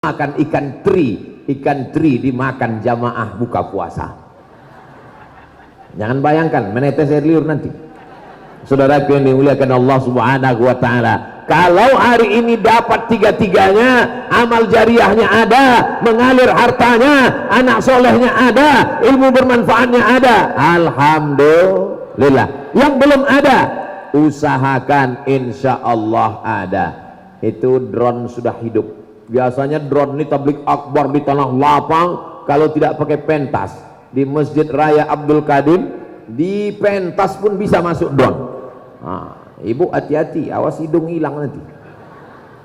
makan ikan teri dimakan jamaah buka puasa. Jangan bayangkan menetes air liur nanti. Saudaraku yang dimuliakan Allah Subhanahu wa taala, kalau hari ini dapat tiga-tiganya, amal jariahnya ada, mengalir hartanya, anak solehnya ada, ilmu bermanfaatnya ada, alhamdulillah. Yang belum ada, usahakan, insya Allah ada. Itu drone sudah hidup. Biasanya drone ini tablik akbar di tanah lapang, kalau tidak pakai pentas. Di Masjid Raya Abdul Qadim, di pentas pun bisa masuk drone. Nah, ibu hati-hati, awas hidung hilang nanti.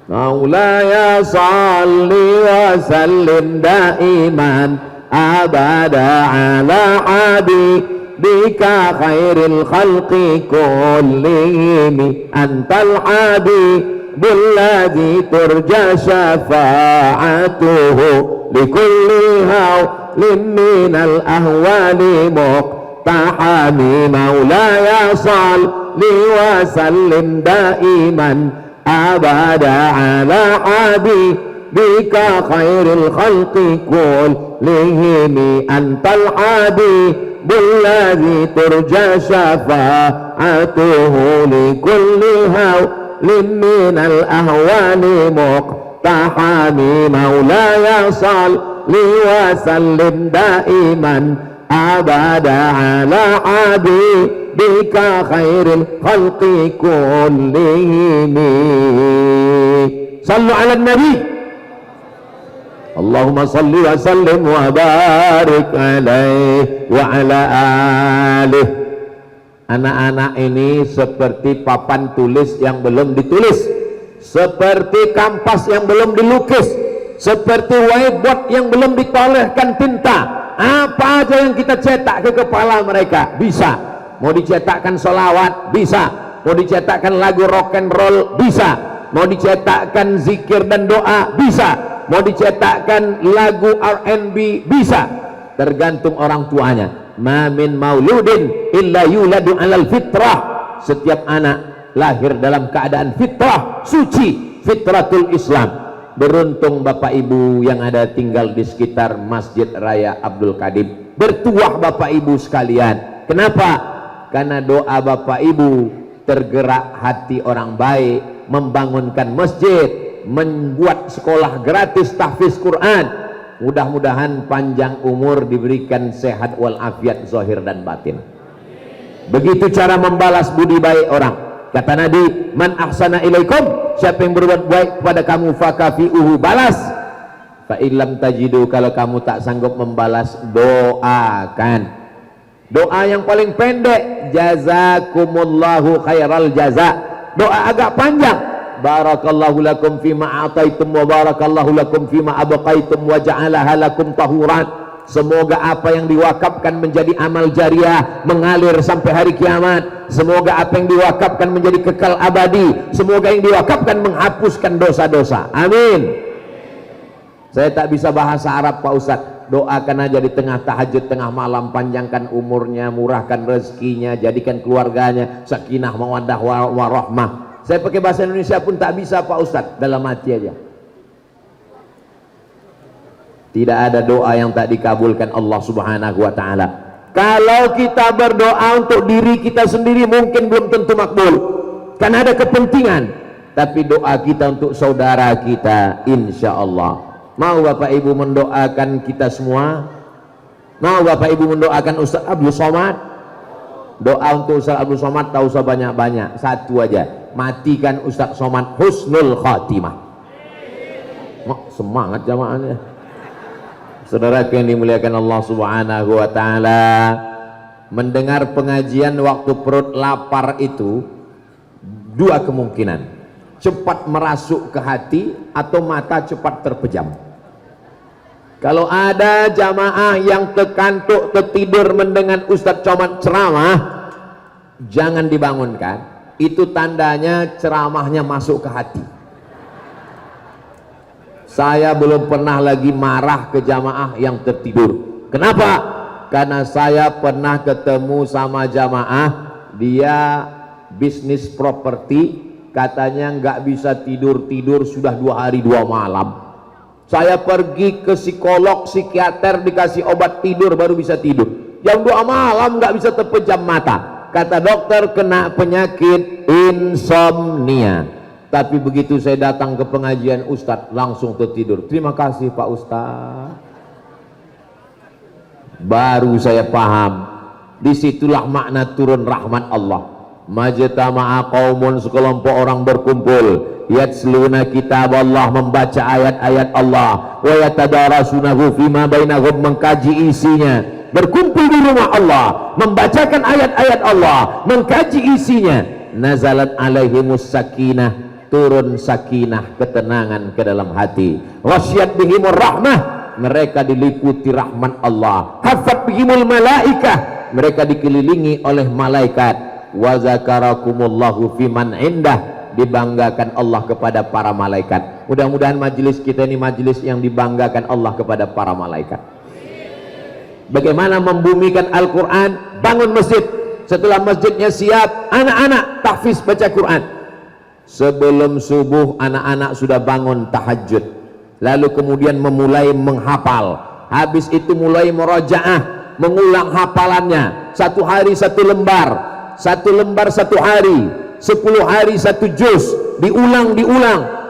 Maulaya salli wa sallim daiman abada ala habibika khairil khalqi kullihim antal habibulladzi turja syafa'atuhu likulli hawlin minal ahwali muqtahami. Maulaya salli wa sallim daiman abada ala habibika khairil khalqi kullihim antal habibulladzi turja syafa'atuhu likulli hawlin minal ahwali muqtahami. Maulaya salli wa sallim daiman abada ala habibika khairil khalqi kullihim. Sallu ala nabi. Allahumma salli wa sallim wa barik alaihi wa ala alihi. Anak-anak ini seperti papan tulis yang belum ditulis, seperti kampas yang belum dilukis, seperti whiteboard yang belum ditolehkan tinta. Apa aja yang kita cetak ke kepala mereka bisa. Mau dicetakkan sholawat bisa, mau dicetakkan lagu rock and roll bisa, mau dicetakkan zikir dan doa bisa, mau dicetakkan lagu R&B bisa, tergantung orang tuanya. Ma min mauludin illa yuladu alal fitrah. Setiap anak lahir dalam keadaan fitrah suci, fitratul Islam. Beruntung bapak ibu yang ada tinggal di sekitar Masjid Raya Abdul Qadim. Bertuah bapak ibu sekalian. Kenapa? Karena doa bapak ibu tergerak hati orang baik, membangunkan masjid, membuat sekolah gratis tahfiz Quran. Mudah-mudahan panjang umur, diberikan sehat walafiat zahir dan batin. Begitu cara membalas budi baik orang. Kata Nabi, man ahsana ilaikum, siapa yang berbuat baik kepada kamu fakafi'uhu, balas. Fa illam tajidu, kalau kamu tak sanggup membalas, doakan. Doa yang paling pendek, jazakumullahu khairal jaza. Doa agak panjang, barakallahu lakum fima ataitum wa barakallahu lakum fima abqaitum wa ja'alaha lakum tahuran. Semoga apa yang diwakafkan menjadi amal jariah, mengalir sampai hari kiamat. Semoga apa yang diwakafkan menjadi kekal abadi. Semoga yang diwakafkan menghapuskan dosa-dosa. Amin. Saya tak bisa bahasa Arab Pak Ustadz. Doakan aja di tengah tahajud, tengah malam, panjangkan umurnya, murahkan rezekinya, jadikan keluarganya sakinah mawaddah warahmah. Saya pakai bahasa Indonesia pun tak bisa Pak Ustadz, dalam hati aja. Tidak ada doa yang tak dikabulkan Allah Subhanahu wa ta'ala. Kalau kita berdoa untuk diri kita sendiri mungkin belum tentu makbul, karena ada kepentingan. Tapi doa kita untuk saudara kita, insya Allah. Mau Bapak Ibu mendoakan kita semua? Mau Bapak Ibu mendoakan Ustaz Abdul Somad? Doa untuk Ustaz Abdul Somad tak usah banyak-banyak, satu aja, matikan Ustaz Somad husnul khatimah. Semangat jamaahnya. Saudara yang dimuliakan Allah Subhanahu wa ta'ala, mendengar pengajian waktu perut lapar itu dua kemungkinan: cepat merasuk ke hati atau mata cepat terpejam. Kalau ada jamaah yang terkantuk, tertidur mendengar Ustadz Somad ceramah, jangan dibangunkan. Itu tandanya ceramahnya masuk ke hati. Saya belum pernah lagi marah ke jamaah yang tertidur. Kenapa? Karena saya pernah ketemu sama jamaah, dia bisnis properti, katanya nggak bisa tidur sudah 2 hari 2 malam. Saya pergi ke psikolog, psikiater, dikasih obat tidur baru bisa tidur. Jam 2 malam nggak bisa terpejam mata. Kata dokter kena penyakit insomnia. Tapi begitu saya datang ke pengajian Ustadz langsung tertidur. Terima kasih Pak Ustadz. Baru saya paham. Disitulah makna turun rahmat Allah. Majtama'a qaumun, sekelompok orang berkumpul, yatsluna kitab Allah, membaca ayat-ayat Allah, wa yatadarasunahu fima bainahum, mengkaji isinya, berkumpul di rumah Allah, membacakan ayat-ayat Allah, mengkaji isinya. Nazalat alaihimus sakinah, turun sakinah, ketenangan ke dalam hati. Wasyat bihimur rahmah, mereka diliputi rahmat Allah. Hafat bihimul malaikah, mereka dikelilingi oleh malaikat. Wa zakarakumullahu fiman indah, dibanggakan Allah kepada para malaikat. Mudah-mudahan majelis kita ini majelis yang dibanggakan Allah kepada para malaikat. Bagaimana membumikan Al-Quran? Bangun masjid. Setelah masjidnya siap, anak-anak tahfiz baca Quran. Sebelum subuh anak-anak sudah bangun tahajud, lalu kemudian memulai menghafal. Habis itu mulai murojaah, mengulang hafalannya. Satu hari satu lembar, satu lembar satu hari, 10 hari satu juz, diulang,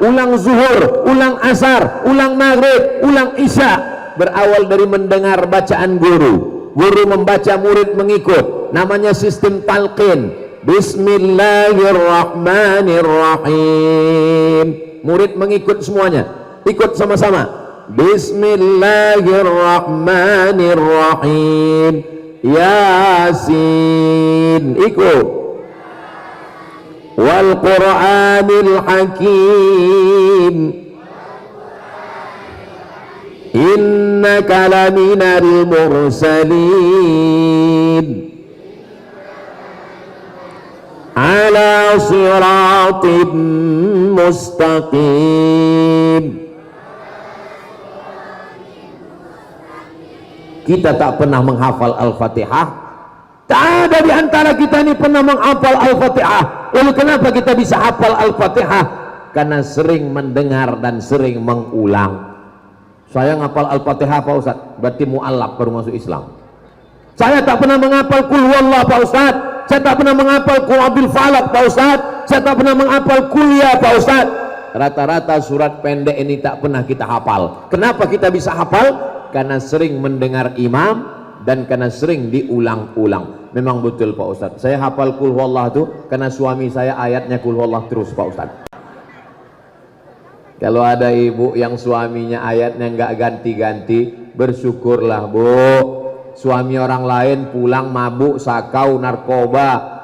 ulang zuhur, ulang asar, ulang maghrib, ulang isya. Berawal dari mendengar bacaan guru membaca, murid mengikut. Namanya sistem talqin. Bismillahirrahmanirrahim, murid mengikut semuanya, ikut sama-sama. Bismillahirrahmanirrahim, Yasin, ikut. Wal Qur'anil Hakim, innaka laminal mursalin, ala siratim mustaqim. Kita tak pernah menghafal Al-Fatihah. Tak ada di antara kita ini pernah menghafal Al-Fatihah. Lalu kenapa kita bisa hafal Al-Fatihah? Karena sering mendengar dan sering mengulang. Saya ngapal Al-Fatihah Pak Ustadz, berarti mu'allaf baru masuk Islam. Saya tak pernah menghafal Qul Huwallah Pak Ustadz. Saya tak pernah menghafal Qul Abil Falak Pak Ustadz. Saya tak pernah menghafal Kuliah Pak Ustadz. Rata-rata surat pendek ini tak pernah kita hafal. Kenapa kita bisa hafal? Karena sering mendengar imam dan karena sering diulang-ulang. Memang betul Pak Ustadz, saya hafal Qul Huwallah itu karena suami saya ayatnya Qul Huwallah terus Pak Ustadz. Kalau ada ibu yang suaminya ayatnya nggak ganti-ganti, bersyukurlah Bu. Suami orang lain pulang mabuk, sakau, narkoba,